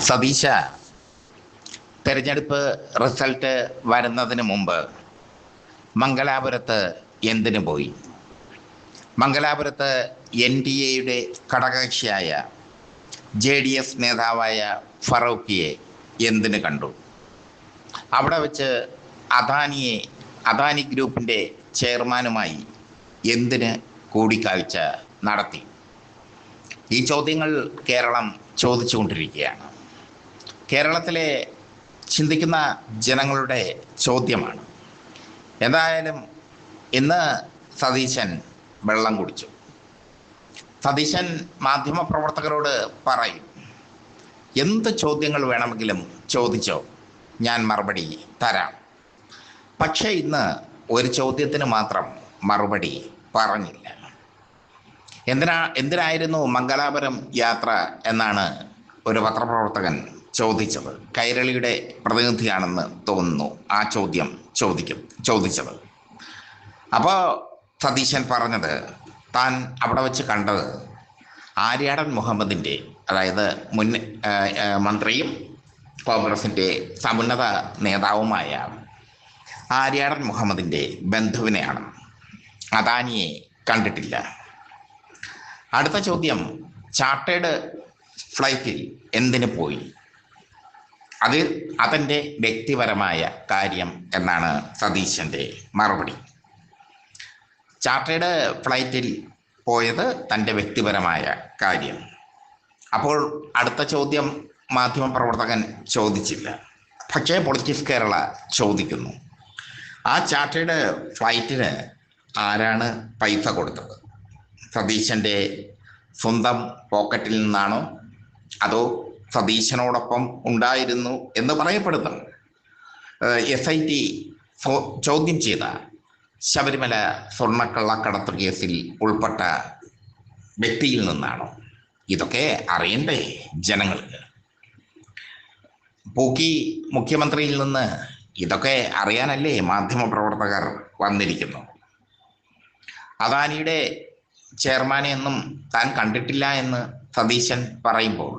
സതീശ, തെരഞ്ഞെടുപ്പ് റിസൾട്ട് വരുന്നതിന് മുമ്പ് മംഗലാപുരത്ത് എന്തിനു പോയി? മംഗലാപുരത്ത് NDAയുടെ ഘടകകക്ഷിയായ JDS നേതാവായ ഫറൂഖിയെ എന്തിനു കണ്ടു? അവിടെ വെച്ച് അദാനി ഗ്രൂപ്പിൻ്റെ ചെയർമാനുമായി എന്തിന് കൂടിക്കാഴ്ച നടത്തി? ഈ ചോദ്യങ്ങൾ കേരളം ചോദിച്ചുകൊണ്ടിരിക്കുകയാണ്. കേരളത്തിലെ ചിന്തിക്കുന്ന ജനങ്ങളുടെ ചോദ്യമാണ്. എന്തായാലും ഇന്ന് സതീശൻ വെള്ളം കുടിച്ചു. സതീശൻ മാധ്യമപ്രവർത്തകരോട് പറയും, എന്ത് ചോദ്യങ്ങൾ വേണമെങ്കിലും ചോദിച്ചോ, ഞാൻ മറുപടി തരാം. പക്ഷേ ഇന്ന് ഒരു ചോദ്യത്തിന് മാത്രം മറുപടി പറഞ്ഞില്ല. എന്തിനായിരുന്നു മംഗലാപുരം യാത്ര എന്നാണ് ഒരു പത്രപ്രവർത്തകൻ ചോദിച്ചത്. കൈരളിയുടെ പ്രതിനിധിയാണെന്ന് തോന്നുന്നു ആ ചോദ്യം ചോദിച്ചത്. അപ്പോൾ സതീശൻ പറഞ്ഞത്, താൻ അവിടെ വെച്ച് കണ്ടത് ആര്യാടൻ മുഹമ്മദിൻ്റെ, അതായത് മുൻ മന്ത്രിയും കോൺഗ്രസിൻ്റെ സമുന്നത നേതാവുമായ ആര്യാടൻ മുഹമ്മദിൻ്റെ ബന്ധുവിനെയാണ്. അദാനിയെ കണ്ടിട്ടില്ല. അടുത്ത ചോദ്യം, ചാർട്ടേഡ് ഫ്ലൈറ്റിൽ എന്തിനു പോയി? അതെൻ്റെ വ്യക്തിപരമായ കാര്യം എന്നാണ് സതീശൻ്റെ മറുപടി. ചാർട്ടേഡ് ഫ്ലൈറ്റിൽ പോയത് തൻ്റെ വ്യക്തിപരമായ കാര്യം. അപ്പോൾ അടുത്ത ചോദ്യം മാധ്യമപ്രവർത്തകൻ ചോദിച്ചില്ല. പക്ഷേ പൊളിറ്റിക്സ് കേരള ചോദിക്കുന്നു, ആ ചാർട്ടേഡ് ഫ്ലൈറ്റിന് ആരാണ് പൈസ കൊടുത്തത്? സതീശൻ്റെ സ്വന്തം പോക്കറ്റിൽ നിന്നാണോ, അതോ സതീശനോടൊപ്പം ഉണ്ടായിരുന്നു എന്ന് പറയപ്പെടുന്നു SIT ചോദ്യം ചെയ്ത ശബരിമല സ്വർണ്ണക്കള്ളക്കടത്ത് കേസിൽ ഉൾപ്പെട്ട വ്യക്തിയിൽ നിന്നാണോ? ഇതൊക്കെ അറിയണ്ടേ ജനങ്ങൾക്ക്? പൂക്കി മുഖ്യമന്ത്രിയിൽ നിന്ന് ഇതൊക്കെ അറിയാനല്ലേ മാധ്യമപ്രവർത്തകർ വന്നിരിക്കുന്നു. അദാനിയുടെ ചെയർമാനെ ഒന്നും താൻ കണ്ടിട്ടില്ല എന്ന് സതീശൻ പറയുമ്പോൾ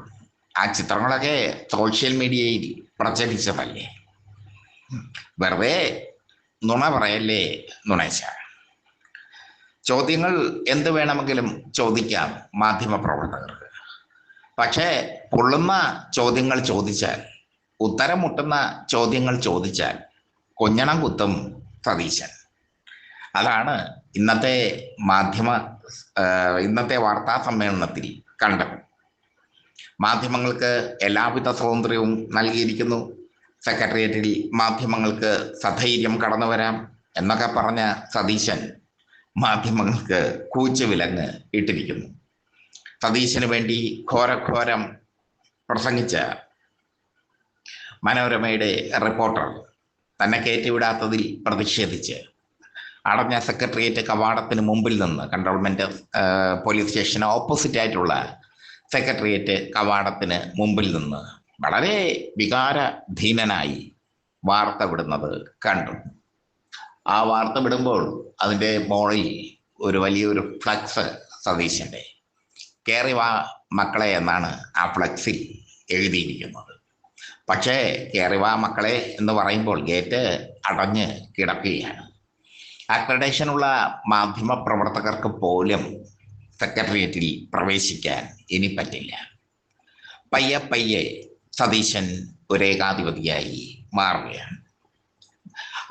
ആ ചിത്രങ്ങളൊക്കെ സോഷ്യൽ മീഡിയയിൽ പ്രചരിച്ചതല്ലേ? വെറുതെ നുണ പറയല്ലേ നുണേശ. ചോദ്യങ്ങൾ എന്ത് വേണമെങ്കിലും ചോദിക്കാം മാധ്യമപ്രവർത്തകർക്ക്. പക്ഷേ പൊള്ളുന്ന ചോദ്യങ്ങൾ ചോദിച്ചാൽ, ഉത്തരം മുട്ടുന്ന ചോദ്യങ്ങൾ ചോദിച്ചാൽ കൊഞ്ഞണം കുത്തും സതീശൻ. അതാണ് ഇന്നത്തെ വാർത്താ സമ്മേളനത്തിൽ കണ്ടത്. മാധ്യമങ്ങൾക്ക് എല്ലാവിധ സ്വാതന്ത്ര്യവും നൽകിയിരിക്കുന്നു. സെക്രട്ടേറിയറ്റിൽ മാധ്യമങ്ങൾക്ക് സധൈര്യം കടന്നു വരാം എന്നൊക്കെ പറഞ്ഞ സതീശൻ മാധ്യമങ്ങൾക്ക് കൂച്ചുവിലങ്ങ് ഇട്ടിരിക്കുന്നു. സതീശന് വേണ്ടി ഘോരഘോരം പ്രസംഗിച്ച മനോരമയുടെ റിപ്പോർട്ടർ തന്നെ കയറ്റിവിടാത്തതിൽ പ്രതിഷേധിച്ച് അടഞ്ഞ സെക്രട്ടേറിയറ്റ് കവാടത്തിന് മുമ്പിൽ നിന്ന്, കൺട്രോൾമെന്റ് പോലീസ് സ്റ്റേഷന് ഓപ്പോസിറ്റ് ആയിട്ടുള്ള സെക്രട്ടേറിയറ്റ് കവാടത്തിന് മുമ്പിൽ നിന്ന് വളരെ വികാരധീനനായി വാർത്ത വിടുന്നത് കണ്ടു. ആ വാർത്ത വിടുമ്പോൾ അതിൻ്റെ മുകളിൽ ഒരു വലിയൊരു ഫ്ലക്സ് സതീശൻ്റെ, കേറി വാ മക്കളെ എന്നാണ് ആ ഫ്ലക്സിൽ എഴുതിയിരിക്കുന്നത്. പക്ഷേ കേറി വാ മക്കളെ എന്ന് പറയുമ്പോൾ ഗേറ്റ് അടഞ്ഞ് കിടക്കുകയാണ്. അക്രഡേഷനുള്ള മാധ്യമ പ്രവർത്തകർക്ക് പോലും സെക്രട്ടേറിയറ്റിൽ പ്രവേശിക്കാൻ ഇനി പറ്റില്ല. പയ്യെ സതീശൻ ഒരു ഏകാധിപതിയായി മാറുകയാണ്.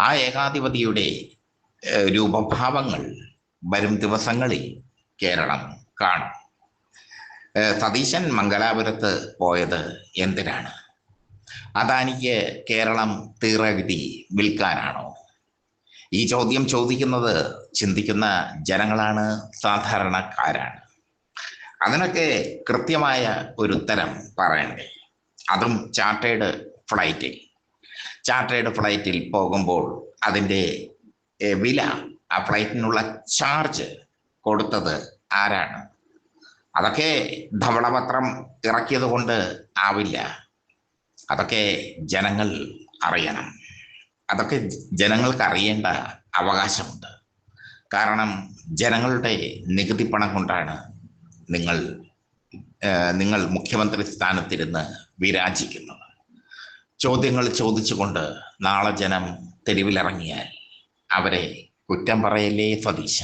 ആ ഏകാധിപതിയുടെ രൂപഭാവങ്ങൾ വരും ദിവസങ്ങളിൽ കേരളം കാണും. സതീശൻ മംഗലാപുരത്ത് പോയത് എന്തിനാണ്? അദാനിക്ക് കേരളം തീറെഴുതി വിൽക്കാനാണോ? ഈ ചോദ്യം ചോദിക്കുന്നത് ചിന്തിക്കുന്ന ജനങ്ങളാണ്, സാധാരണക്കാരാണ്. അതിനൊക്കെ കൃത്യമായ ഒരു ഉത്തരം പറയണ്ടേ? അതും ചാർട്ടേഡ് ഫ്ലൈറ്റിൽ പോകുമ്പോൾ അതിൻ്റെ വില, ആ ഫ്ലൈറ്റിനുള്ള ചാർജ് കൊടുത്തത് ആരാണ്? അതൊക്കെ ധവളപത്രം ഇറക്കിയത് കൊണ്ട് ആവില്ല. അതൊക്കെ ജനങ്ങൾ അറിയണം. അതൊക്കെ ജനങ്ങൾക്ക് അറിയേണ്ട അവകാശമുണ്ട്. കാരണം ജനങ്ങളുടെ നികുതി പണം കൊണ്ടാണ് നിങ്ങൾ നിങ്ങൾ മുഖ്യമന്ത്രി സ്ഥാനത്തിരുന്ന് വിരാജിക്കുന്നത്? ചോദ്യങ്ങൾ ചോദിച്ചുകൊണ്ട് നാളെ ജനം തെരുവിലിറങ്ങിയാൽ അവരെ കുറ്റം പറയല്ലേ സതീശ?